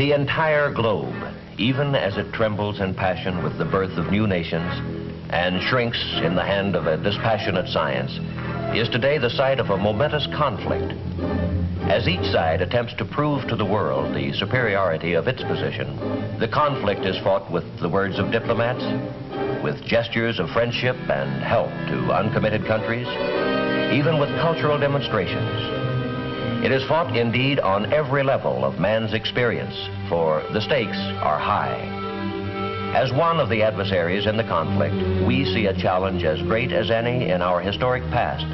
The entire globe, even as it trembles in passion with the birth of new nations and shrinks in the hand of a dispassionate science, is today the site of a momentous conflict. As each side attempts to prove to the world the superiority of its position, the conflict is fought with the words of diplomats, with gestures of friendship and help to uncommitted countries, even with cultural demonstrations. It is fought indeed on every level of man's experience, for the stakes are high. As one of the adversaries in the conflict, we see a challenge as great as any in our historic past.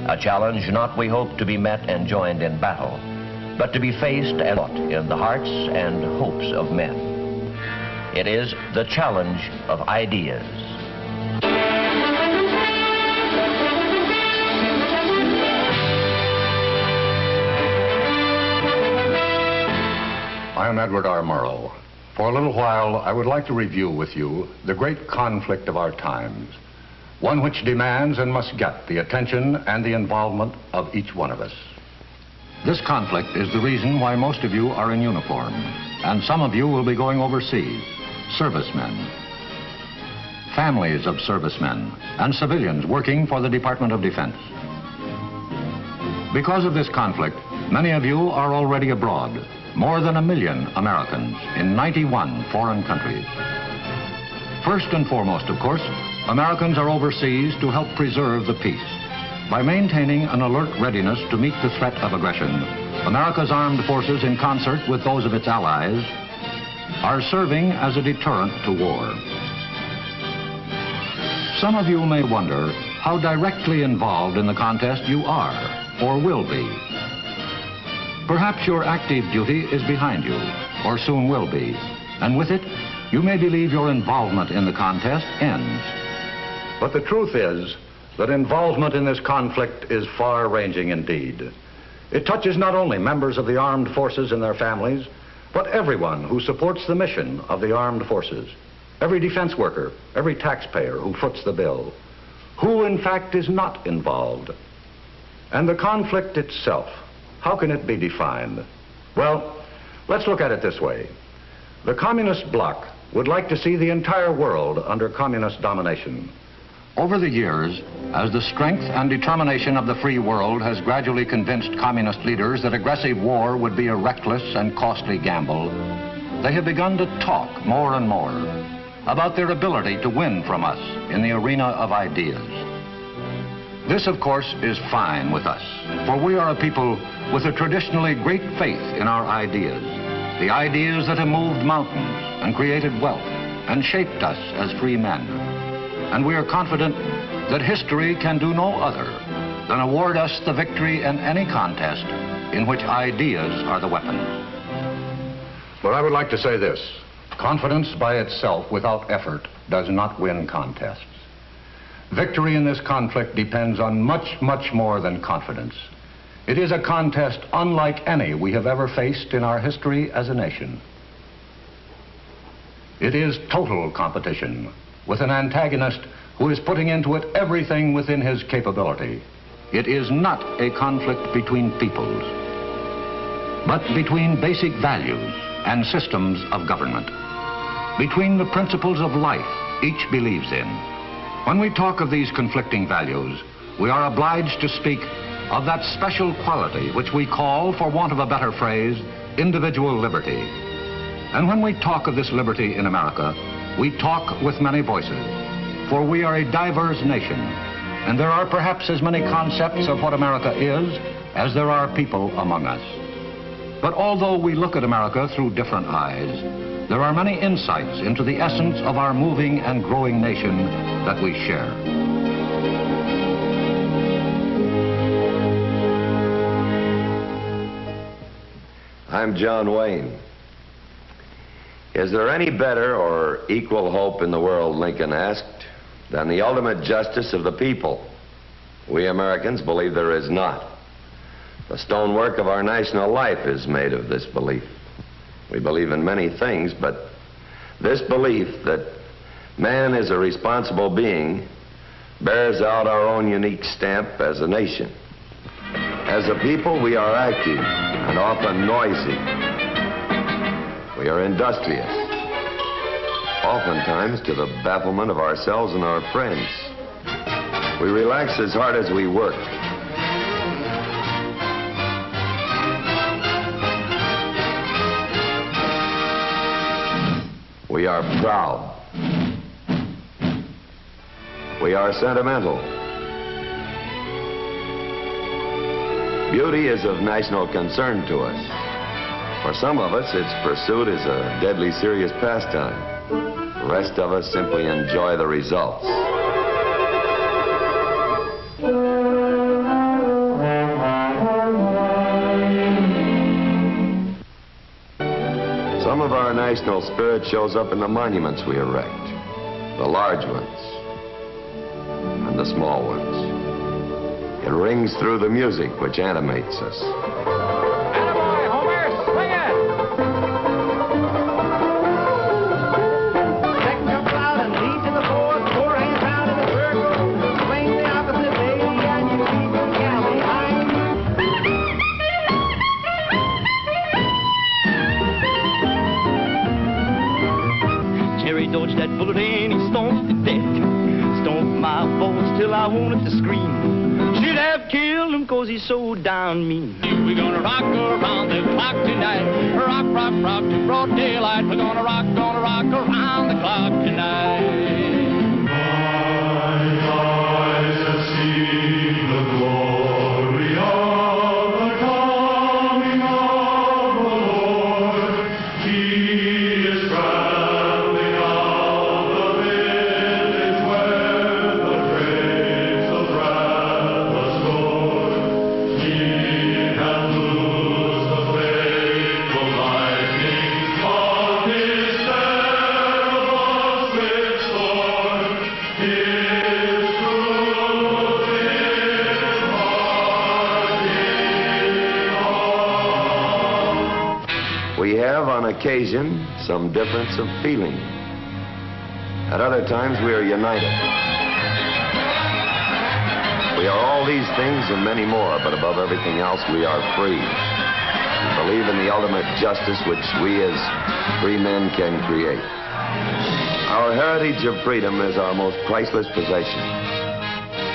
A challenge not, we hope, to be met and joined in battle, but to be faced and fought in the hearts and hopes of men. It is the challenge of ideas. I am Edward R. Murrow. For a little while, I would like to review with you the great conflict of our times, one which demands and must get the attention and the involvement of each one of us. This conflict is the reason why most of you are in uniform, and some of you will be going overseas, servicemen, families of servicemen, and civilians working for the Department of Defense. Because of this conflict, many of you are already abroad. More than 1 million Americans in 91 foreign countries. First and foremost, of course, Americans are overseas to help preserve the peace. By maintaining an alert readiness to meet the threat of aggression, America's armed forces, in concert with those of its allies, are serving as a deterrent to war. Some of you may wonder how directly involved in the contest you are or will be. Perhaps your active duty is behind you, or soon will be, and with it, you may believe your involvement in the contest ends. But the truth is that involvement in this conflict is far-ranging indeed. It touches not only members of the armed forces and their families, but everyone who supports the mission of the armed forces, every defense worker, every taxpayer who foots the bill. Who, in fact, is not involved? And the conflict itself, how can it be defined? Well, let's look at it this way. The communist bloc would like to see the entire world under communist domination. Over the years, as the strength and determination of the free world has gradually convinced communist leaders that aggressive war would be a reckless and costly gamble, they have begun to talk more and more about their ability to win from us in the arena of ideas. This, of course, is fine with us, for we are a people with a traditionally great faith in our ideas, the ideas that have moved mountains and created wealth and shaped us as free men. And we are confident that history can do no other than award us the victory in any contest in which ideas are the weapon. But I would like to say this: confidence by itself without effort does not win contests. Victory in this conflict depends on much, much more than confidence. It is a contest unlike any we have ever faced in our history as a nation. It is total competition with an antagonist who is putting into it everything within his capability. It is not a conflict between peoples, but between basic values and systems of government, between the principles of life each believes in. When we talk of these conflicting values, we are obliged to speak of that special quality which we call, for want of a better phrase, individual liberty. And when we talk of this liberty in America, we talk with many voices, for we are a diverse nation, and there are perhaps as many concepts of what America is as there are people among us. But although we look at America through different eyes, there are many insights into the essence of our moving and growing nation that we share. I'm John Wayne. Is there any better or equal hope in the world, Lincoln asked, than the ultimate justice of the people? We Americans believe there is not. The stonework of our national life is made of this belief. We believe in many things, but this belief that man is a responsible being bears out our own unique stamp as a nation. As a people, we are active and often noisy. We are industrious, oftentimes to the bafflement of ourselves and our friends. We relax as hard as we work. We are proud. We are sentimental. Beauty is of national concern to us. For some of us, its pursuit is a deadly serious pastime. The rest of us simply enjoy the results. Some of our national spirit shows up in the monuments we erect, the large ones and the small ones. It rings through the music which animates us. Attaboy, Homer, swing it! Deck jump out and lead to the fourth, 4 hands down in the circle. Swing the opposite baby and you keep the gal behind. Jerry dodged that bullet and he stomped the deck. Stomped my balls till I wanted to scream. Should have killed him 'cause he's so darn mean. We're gonna rock around the clock tonight. Rock, rock, rock to broad daylight. We're gonna rock around the clock tonight. My eyes have seen the glory of the coming of the Lord. He is traveling out the village where the grapes of wrath was stored. He hath loosed the faithful lightnings of his terrible swift sword. His truth is We have, on occasion, some difference of feeling. At other times, we are united. We are all these things and many more, but above everything else, we are free. We believe in the ultimate justice which we as free men can create. Our heritage of freedom is our most priceless possession.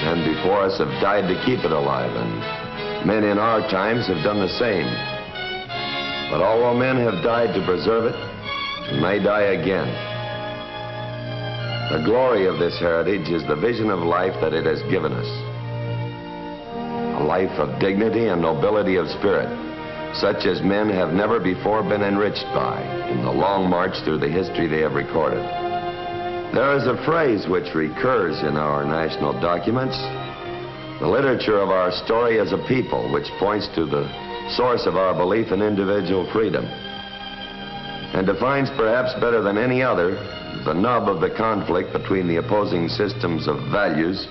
Men before us have died to keep it alive, and men in our times have done the same. But although men have died to preserve it, and may die again, the glory of this heritage is the vision of life that it has given us. A life of dignity and nobility of spirit, such as men have never before been enriched by in the long march through the history they have recorded. There is a phrase which recurs in our national documents, the literature of our story as a people, which points to the source of our belief in individual freedom, and defines perhaps better than any other the nub of the conflict between the opposing systems of values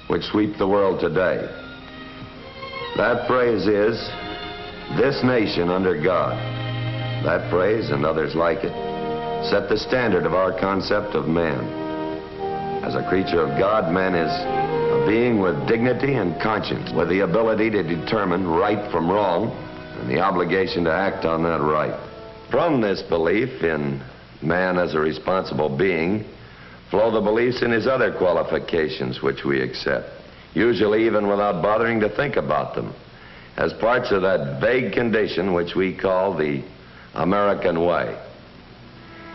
which sweep the world today. That phrase is, "This nation under God." That phrase and others like it set the standard of our concept of man. As a creature of God, man is a being with dignity and conscience, with the ability to determine right from wrong and the obligation to act on that right. From this belief in man as a responsible being flow the beliefs in his other qualifications which we accept, usually even without bothering to think about them, as parts of that vague condition which we call the American way.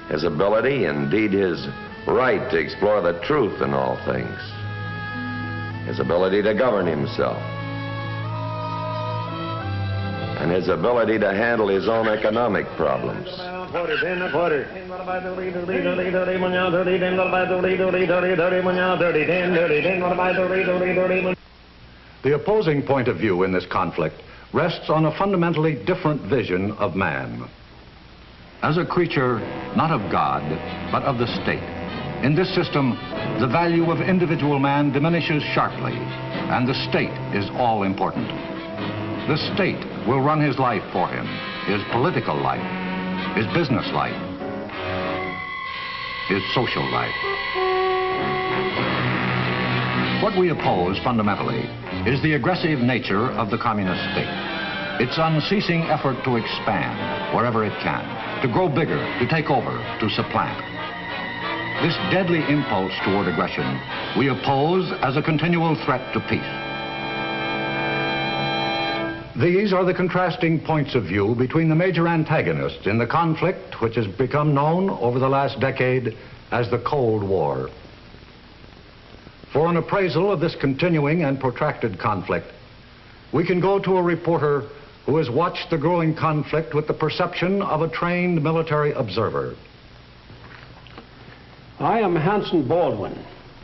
His ability, indeed his right to explore the truth in all things. His ability to govern himself. And his ability to handle his own economic problems. The opposing point of view in this conflict rests on a fundamentally different vision of man. As a creature not of God, but of the state. In this system, the value of individual man diminishes sharply, and the state is all important. The state will run his life for him, his political life, his business life, his social life. What we oppose fundamentally is the aggressive nature of the communist state. its unceasing effort to expand wherever it can, to grow bigger, to take over, to supplant. This deadly impulse toward aggression we oppose as a continual threat to peace. These are the contrasting points of view between the major antagonists in the conflict which has become known over the last decade as the Cold War. For an appraisal of this continuing and protracted conflict, we can go to a reporter who has watched the growing conflict with the perception of a trained military observer. I am Hanson Baldwin.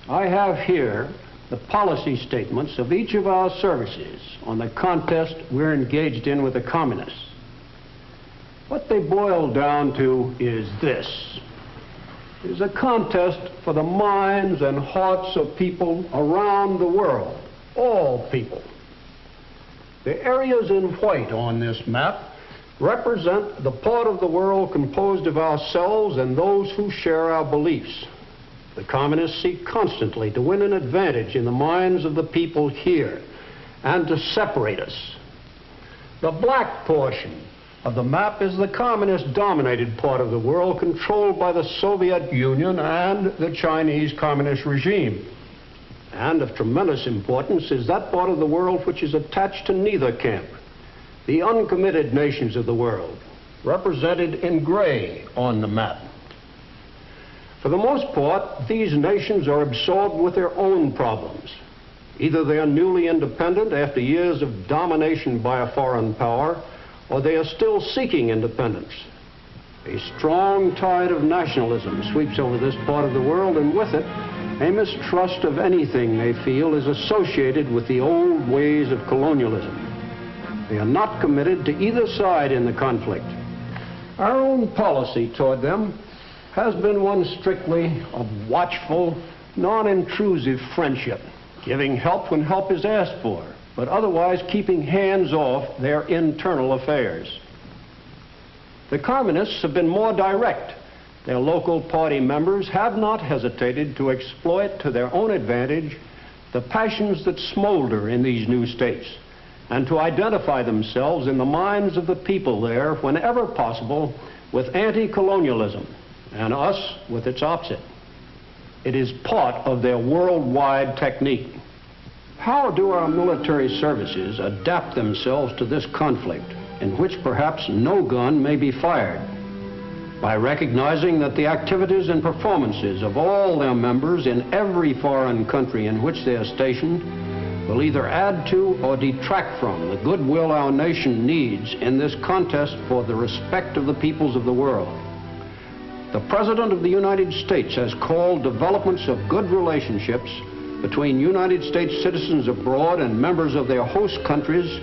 I have here the policy statements of each of our services on the contest we're engaged in with the communists. What they boil down to is this. It is a contest for the minds and hearts of people around the world, all people. The areas in white on this map represent the part of the world composed of ourselves and those who share our beliefs. The communists seek constantly to win an advantage in the minds of the people here and to separate us. The black portion of the map is the communist-dominated part of the world controlled by the Soviet Union and the Chinese Communist regime. And of tremendous importance is that part of the world which is attached to neither camp, the uncommitted nations of the world, represented in gray on the map. For the most part, these nations are absorbed with their own problems. Either they are newly independent after years of domination by a foreign power, or they are still seeking independence. A strong tide of nationalism sweeps over this part of the world, and with it, a mistrust of anything they feel is associated with the old ways of colonialism. They are not committed to either side in the conflict. Our own policy toward them has been one strictly of watchful, non-intrusive friendship, giving help when help is asked for, but otherwise keeping hands off their internal affairs. The communists have been more direct. Their local party members have not hesitated to exploit to their own advantage the passions that smolder in these new states, and to identify themselves in the minds of the people there, whenever possible, with anti-colonialism, and us with its opposite. It is part of their worldwide technique. How do our military services adapt themselves to this conflict, in which perhaps no gun may be fired? By recognizing that the activities and performances of all their members in every foreign country in which they are stationed will either add to or detract from the goodwill our nation needs in this contest for the respect of the peoples of the world. The President of the United States has called developments of good relationships between United States citizens abroad and members of their host countries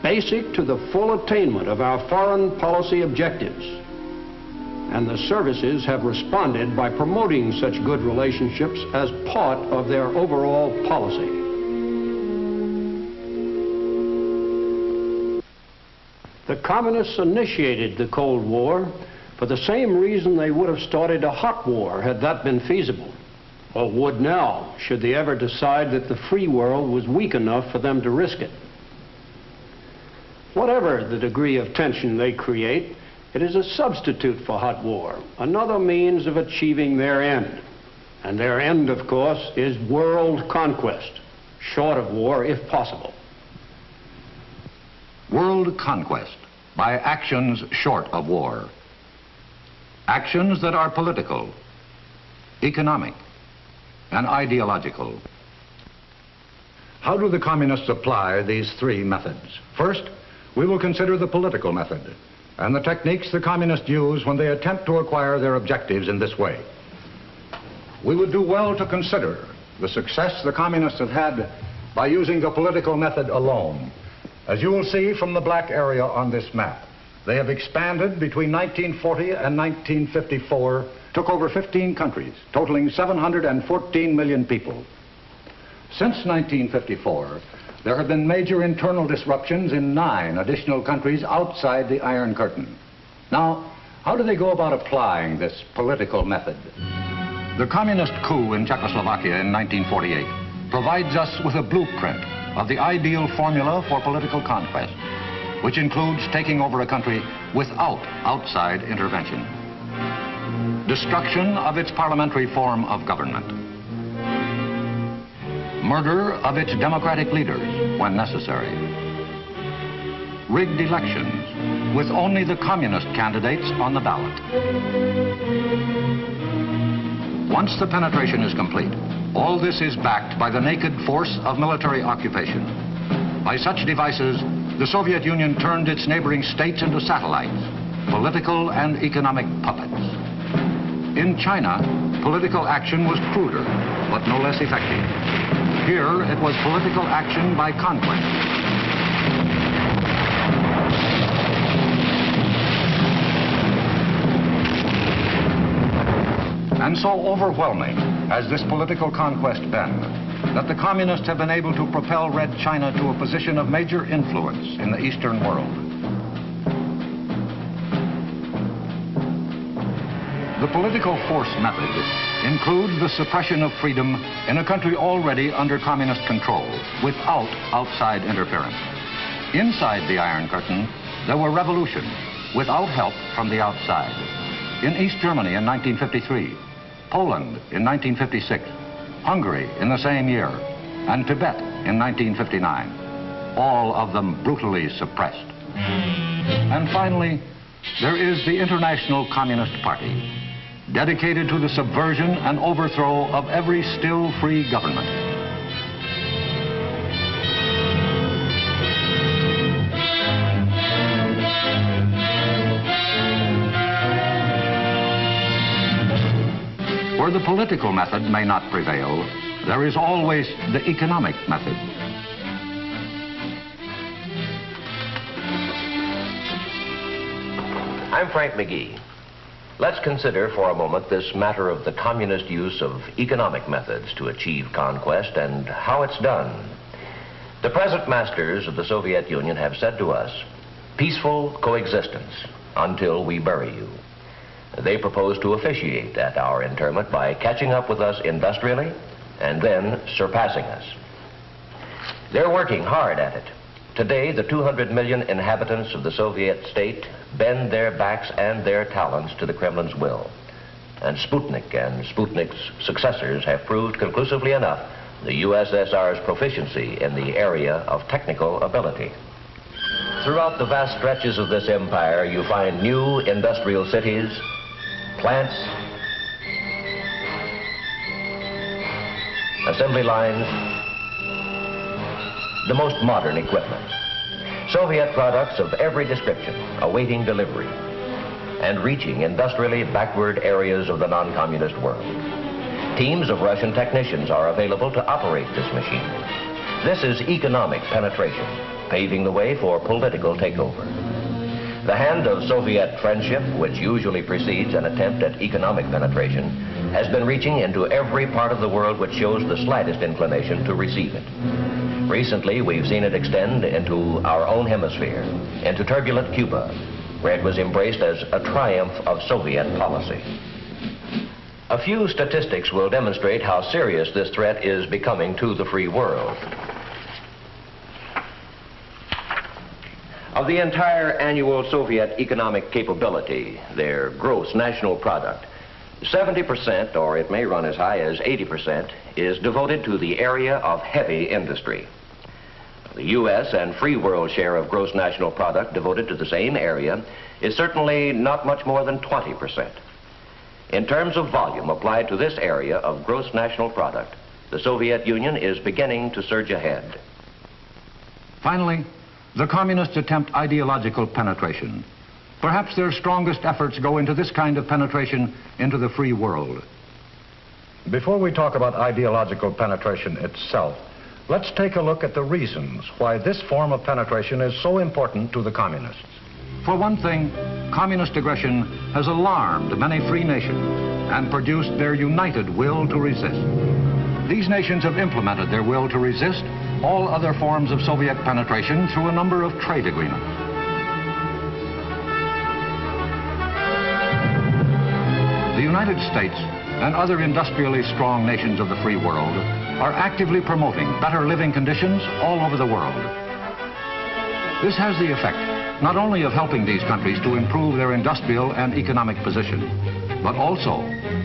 basic to the full attainment of our foreign policy objectives. And the services have responded by promoting such good relationships as part of their overall policy. The communists initiated the Cold War for the same reason they would have started a hot war had that been feasible, or would now, should they ever decide that the free world was weak enough for them to risk it. Whatever the degree of tension they create, it is a substitute for hot war, another means of achieving their end. And their end, of course, is world conquest, short of war if possible. World conquest by actions short of war. Actions that are political, economic, and ideological. How do the communists apply these three methods? First, we will consider the political method and the techniques the communists use when they attempt to acquire their objectives in this way. We would do well to consider the success the communists have had by using the political method alone. As you will see from the black area on this map, they have expanded between 1940 and 1954, took over 15 countries, totaling 714 million people. Since 1954, there have been major internal disruptions in 9 additional countries outside the Iron Curtain. Now, how do they go about applying this political method? The communist coup in Czechoslovakia in 1948 provides us with a blueprint of the ideal formula for political conquest, which includes taking over a country without outside intervention. Destruction of its parliamentary form of government. Murder of its democratic leaders when necessary. Rigged elections with only the communist candidates on the ballot. Once the penetration is complete, all this is backed by the naked force of military occupation. By such devices, the Soviet Union turned its neighboring states into satellites, political and economic puppets. In China, political action was cruder, but no less effective. Here, it was political action by conquest. And so overwhelming has this political conquest been that the communists have been able to propel Red China to a position of major influence in the Eastern world. The political force method includes the suppression of freedom in a country already under communist control without outside interference. Inside the Iron Curtain, there were revolutions without help from the outside. In East Germany in 1953, Poland in 1956, Hungary in the same year, and Tibet in 1959, all of them brutally suppressed. And finally, there is the International Communist Party, dedicated to the subversion and overthrow of every still free government. Where the political method may not prevail, there is always the economic method. I'm Frank McGee. Let's consider for a moment this matter of the communist use of economic methods to achieve conquest and how it's done. The present masters of the Soviet Union have said to us, peaceful coexistence until we bury you. They propose to officiate at our interment by catching up with us industrially and then surpassing us. They're working hard at it. Today, the 200 million inhabitants of the Soviet state bend their backs and their talents to the Kremlin's will. And Sputnik and Sputnik's successors have proved conclusively enough the USSR's proficiency in the area of technical ability. Throughout the vast stretches of this empire, you find new industrial cities, plants, assembly lines, the most modern equipment. Soviet products of every description awaiting delivery and reaching industrially backward areas of the non-communist world. Teams of Russian technicians are available to operate this machine. This is economic penetration, paving the way for political takeover. The hand of Soviet friendship, which usually precedes an attempt at economic penetration, has been reaching into every part of the world which shows the slightest inclination to receive it. Recently, we've seen it extend into our own hemisphere, into turbulent Cuba, where it was embraced as a triumph of Soviet policy. A few statistics will demonstrate how serious this threat is becoming to the free world. Of the entire annual Soviet economic capability, their gross national product, 70%, or it may run as high as 80%, is devoted to the area of heavy industry. The U.S. and free world share of gross national product devoted to the same area is certainly not much more than 20%. In terms of volume applied to this area of gross national product, the Soviet Union is beginning to surge ahead. Finally, the communists attempt ideological penetration. Perhaps their strongest efforts go into this kind of penetration into the free world. Before we talk about ideological penetration itself, let's take a look at the reasons why this form of penetration is so important to the communists. For one thing, communist aggression has alarmed many free nations and produced their united will to resist. These nations have implemented their will to resist all other forms of Soviet penetration through a number of trade agreements. The United States and other industrially strong nations of the free world are actively promoting better living conditions all over the world. This has the effect not only of helping these countries to improve their industrial and economic position, but also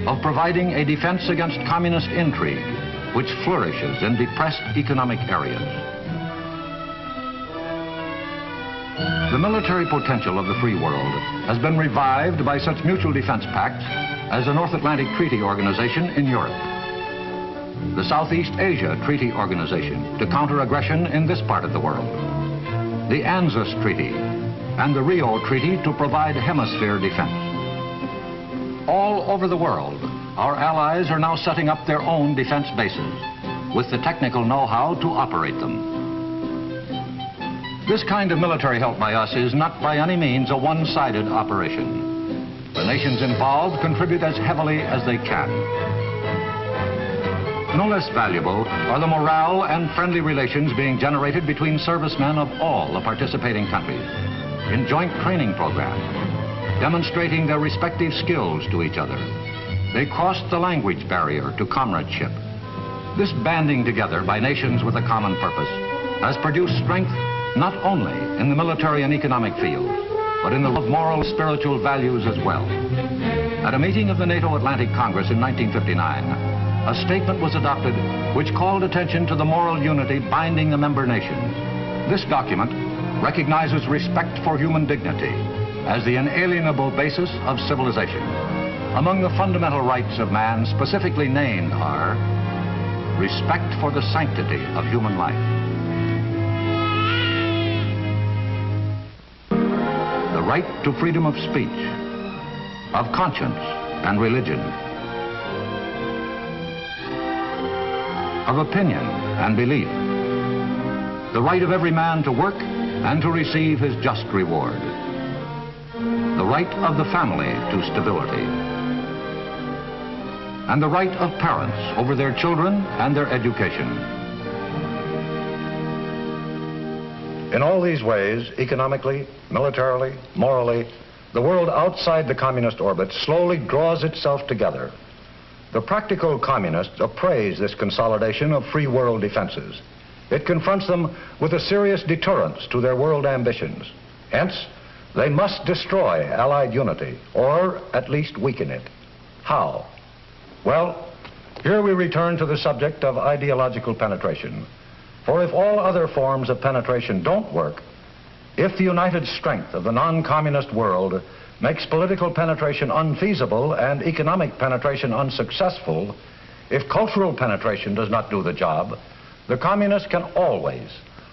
of providing a defense against communist intrigue, which flourishes in depressed economic areas. The military potential of the free world has been revived by such mutual defense pacts as the North Atlantic Treaty Organization in Europe, the Southeast Asia Treaty Organization to counter aggression in this part of the world, the ANZUS Treaty, and the Rio Treaty to provide hemisphere defense. All over the world, our allies are now setting up their own defense bases with the technical know-how to operate them. This kind of military help by us is not by any means a one-sided operation. The nations involved contribute as heavily as they can. No less valuable are the morale and friendly relations being generated between servicemen of all the participating countries in joint training programs, demonstrating their respective skills to each other. They crossed the language barrier to comradeship. This banding together by nations with a common purpose has produced strength not only in the military and economic fields, but in the moral, spiritual values as well. At a meeting of the NATO Atlantic Congress in 1959, a statement was adopted which called attention to the moral unity binding the member nations. This document recognizes respect for human dignity as the inalienable basis of civilization. Among the fundamental rights of man specifically named are respect for the sanctity of human life, the right to freedom of speech, of conscience and religion, of opinion and belief, the right of every man to work and to receive his just reward, the right of the family to stability, and the right of parents over their children and their education. In all these ways, economically, militarily, morally, the world outside the communist orbit slowly draws itself together. The practical communists appraise this consolidation of free world defenses. It confronts them with a serious deterrence to their world ambitions. Hence, they must destroy Allied unity, or at least weaken it. How? Well, here we return to the subject of ideological penetration. For if all other forms of penetration don't work, if the united strength of the non-communist world makes political penetration unfeasible and economic penetration unsuccessful, if cultural penetration does not do the job, the communists can always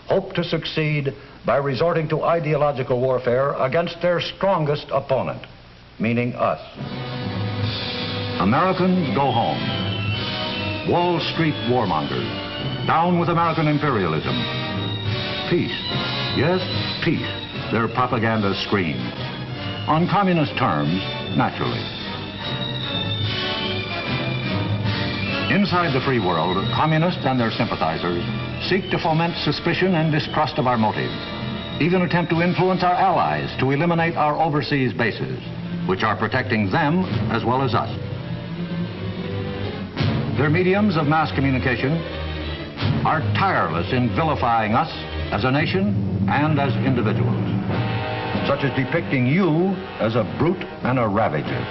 hope to succeed by resorting to ideological warfare against their strongest opponent, meaning us. Americans go home. Wall Street warmongers, down with American imperialism. Peace, yes, peace, their propaganda screams. On communist terms, naturally. Inside the free world, communists and their sympathizers seek to foment suspicion and distrust of our motives, even attempt to influence our allies to eliminate our overseas bases, which are protecting them as well as us. Their mediums of mass communication are tireless in vilifying us as a nation and as individuals, such as depicting you as a brute and a ravager.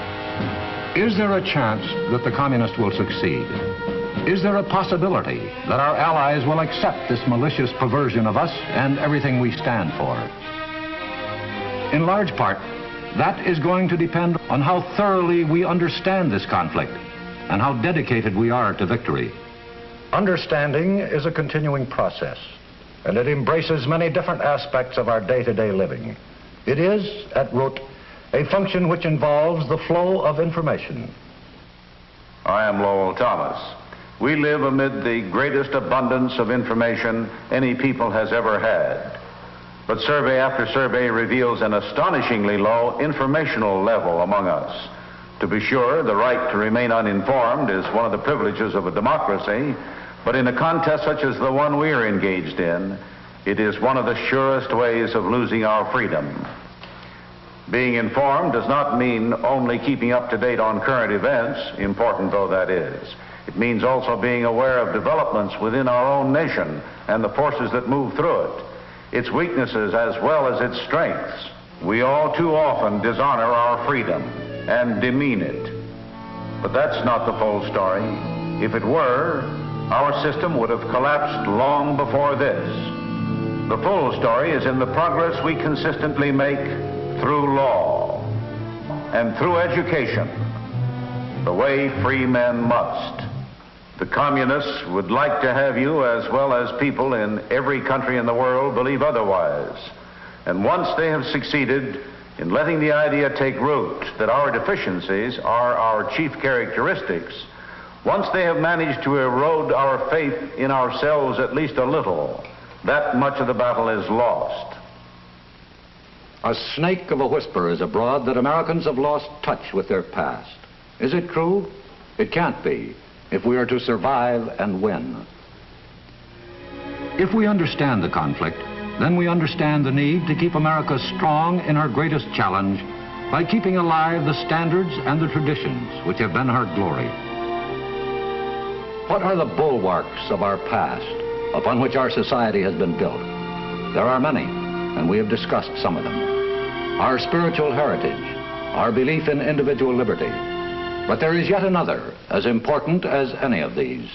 Is there a chance that the communists will succeed? Is there a possibility that our allies will accept this malicious perversion of us and everything we stand for? In large part, that is going to depend on how thoroughly we understand this conflict and how dedicated we are to victory. Understanding is a continuing process, and it embraces many different aspects of our day-to-day living. It is, at root, a function which involves the flow of information. I am Lowell Thomas. We live amid the greatest abundance of information any people has ever had. But survey after survey reveals an astonishingly low informational level among us. To be sure, the right to remain uninformed is one of the privileges of a democracy, but in a contest such as the one we are engaged in, it is one of the surest ways of losing our freedom. Being informed does not mean only keeping up to date on current events, important though that is. It means also being aware of developments within our own nation and the forces that move through it. its weaknesses as well as its strengths, we all too often dishonor our freedom and demean it. But that's not the full story. If it were, our system would have collapsed long before this. The full story is in the progress we consistently make through law and through education, the way free men must. The communists would like to have you, as well as people in every country in the world, believe otherwise. And once they have succeeded in letting the idea take root that our deficiencies are our chief characteristics, once they have managed to erode our faith in ourselves at least a little, that much of the battle is lost. A snake of a whisper is abroad that Americans have lost touch with their past. Is it true? It can't be, if we are to survive and win. If we understand the conflict, then we understand the need to keep America strong in her greatest challenge by keeping alive the standards and the traditions which have been her glory. What are the bulwarks of our past upon which our society has been built? There are many, and we have discussed some of them. Our spiritual heritage, our belief in individual liberty. But there is yet another, as important as any of these.